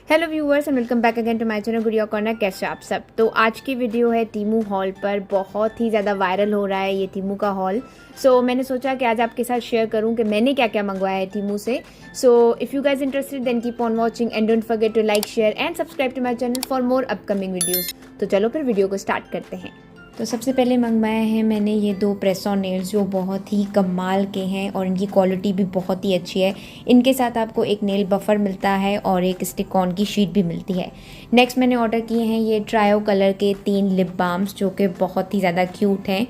Hello viewers and welcome back again to my channel Gudiya Corner. कैसे आप सब। तो आज की वीडियो है टीमू हॉल पर। बहुत ही ज़्यादा वायरल हो रहा है ये टीमू का हॉल। सो मैंने सोचा कि आज आपके साथ शेयर करूं कि मैंने क्या क्या मंगवाया है टीमू से। So if you guys interested then keep on watching and don't forget to like share and subscribe to my channel for more upcoming videos. तो चलो फिर वीडियो को स्टार्ट करते हैं। तो सबसे पहले मंगवाया है मैंने ये 2 प्रेस ऑन नेल्स जो बहुत ही कमाल के हैं और इनकी क्वालिटी भी बहुत ही अच्छी है। इनके साथ आपको एक नेल बफर मिलता है और एक स्टिक ऑन की शीट भी मिलती है। नेक्स्ट मैंने ऑर्डर किए हैं ये ट्रायो कलर के 3 लिप बाम्स जो कि बहुत ही ज़्यादा क्यूट हैं।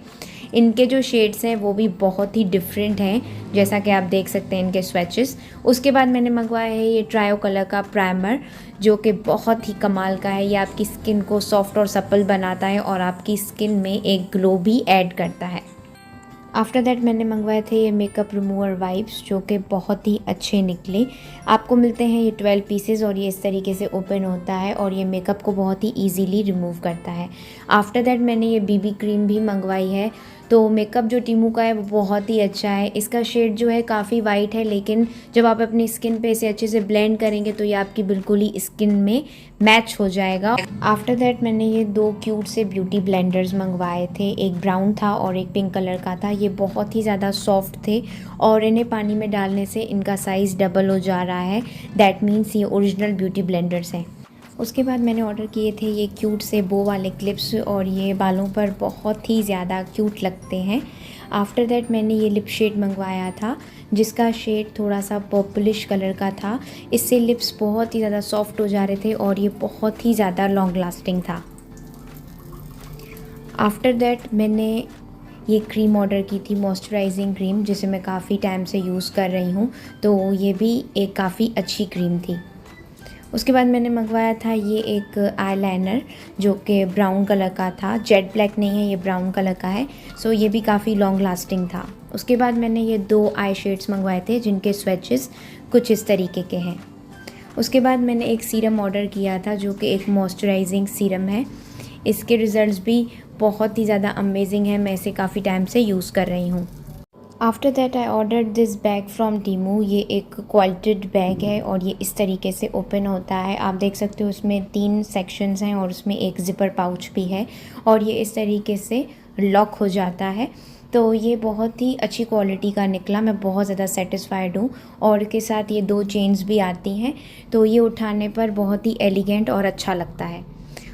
इनके जो शेड्स हैं वो भी बहुत ही डिफरेंट हैं, जैसा कि आप देख सकते हैं इनके स्वैचेस। उसके बाद मैंने मंगवाया है ये ट्रायो कलर का प्राइमर जो कि बहुत ही कमाल का है। ये आपकी स्किन को सॉफ्ट और सप्पल बनाता है और आपकी स्किन में एक ग्लो भी ऐड करता है। आफ्टर दैट मैंने मंगवाए थे ये मेकअप रिमूवर वाइप्स जो कि बहुत ही अच्छे निकले। आपको मिलते हैं ये 12 पीसेस और ये इस तरीके से ओपन होता है और ये मेकअप को बहुत ही इजीली रिमूव करता है। आफ्टर दैट मैंने ये बीबी क्रीम भी मंगवाई है। तो मेकअप जो टीमू का है वो बहुत ही अच्छा है। इसका शेड जो है काफ़ी वाइट है, लेकिन जब आप अपनी स्किन पे इसे अच्छे से ब्लेंड करेंगे तो ये आपकी बिल्कुल ही स्किन में मैच हो जाएगा। आफ्टर दैट मैंने ये 2 क्यूट से ब्यूटी ब्लेंडर्स मंगवाए थे। एक ब्राउन था और एक पिंक कलर का था। ये बहुत ही ज़्यादा सॉफ्ट थे और इन्हें पानी में डालने से इनका साइज़ डबल हो जा रहा है। दैट मीन्स ये ओरिजिनल ब्यूटी ब्लेंडर्स हैं। उसके बाद मैंने ऑर्डर किए थे ये क्यूट से बो वाले क्लिप्स और ये बालों पर बहुत ही ज़्यादा क्यूट लगते हैं। आफ्टर दैट मैंने ये लिप शेड मंगवाया था जिसका शेड थोड़ा सा पर्पलिश कलर का था। इससे लिप्स बहुत ही ज़्यादा सॉफ्ट हो जा रहे थे और ये बहुत ही ज़्यादा लॉन्ग लास्टिंग था। आफ्टर दैट मैंने ये क्रीम ऑर्डर की थी, मॉइस्चराइजिंग क्रीम, जिसे मैं काफ़ी टाइम से यूज़ कर रही हूँ। तो ये भी एक काफ़ी अच्छी क्रीम थी। उसके बाद मैंने मंगवाया था ये एक आईलाइनर जो कि ब्राउन कलर का था। जेट ब्लैक नहीं है, ये ब्राउन कलर का है। सो ये भी काफ़ी लॉन्ग लास्टिंग था। उसके बाद मैंने ये 2 आई शेड्स मंगवाए थे जिनके स्वेचेस कुछ इस तरीके के हैं। उसके बाद मैंने एक सीरम ऑर्डर किया था जो कि एक मॉइस्चराइजिंग सीरम है। इसके रिज़ल्ट्स भी बहुत ही ज़्यादा अमेजिंग है। मैं इसे काफ़ी टाइम से यूज़ कर रही हूँ। After that I order this bag from Temu. ये एक क्वालिटेड बैग है और ये इस तरीके से ओपन होता है। आप देख सकते हो उसमें 3 सेक्शंस हैं और उसमें एक ज़िपर पाउच भी है और ये इस तरीके से लॉक हो जाता है। तो ये बहुत ही अच्छी क्वालिटी का निकला। मैं बहुत ज़्यादा सेटिस्फाइड हूँ और इसके साथ ये 2 चेन्स भी आती हैं, तो ये उठाने पर बहुत ही एलिगेंट और अच्छा लगता है।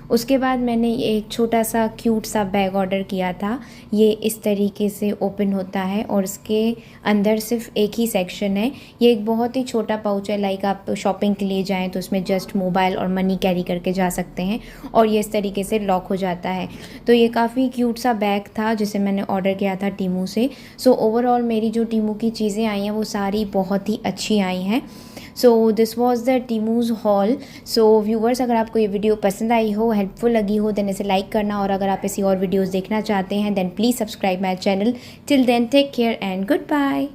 उसके बाद मैंने एक छोटा सा क्यूट सा बैग ऑर्डर किया था। ये इस तरीके से ओपन होता है और इसके अंदर सिर्फ एक ही सेक्शन है। ये एक बहुत ही छोटा पाउच है, लाइक आप शॉपिंग के लिए जाएं तो उसमें जस्ट मोबाइल और मनी कैरी करके जा सकते हैं और ये इस तरीके से लॉक हो जाता है। तो ये काफ़ी क्यूट सा बैग था जिसे मैंने ऑर्डर किया था टीमू से। सो ओवरऑल मेरी जो टीमू की चीज़ें आई हैं वो सारी बहुत ही अच्छी आई हैं। So this was the Temu's haul. So viewers, अगर आपको ये वीडियो पसंद आई हो, हेल्पफुल लगी हो, देन इसे लाइक करना और अगर आप ऐसी और वीडियोज़ देखना चाहते हैं then please subscribe my channel. Till then take care and good bye.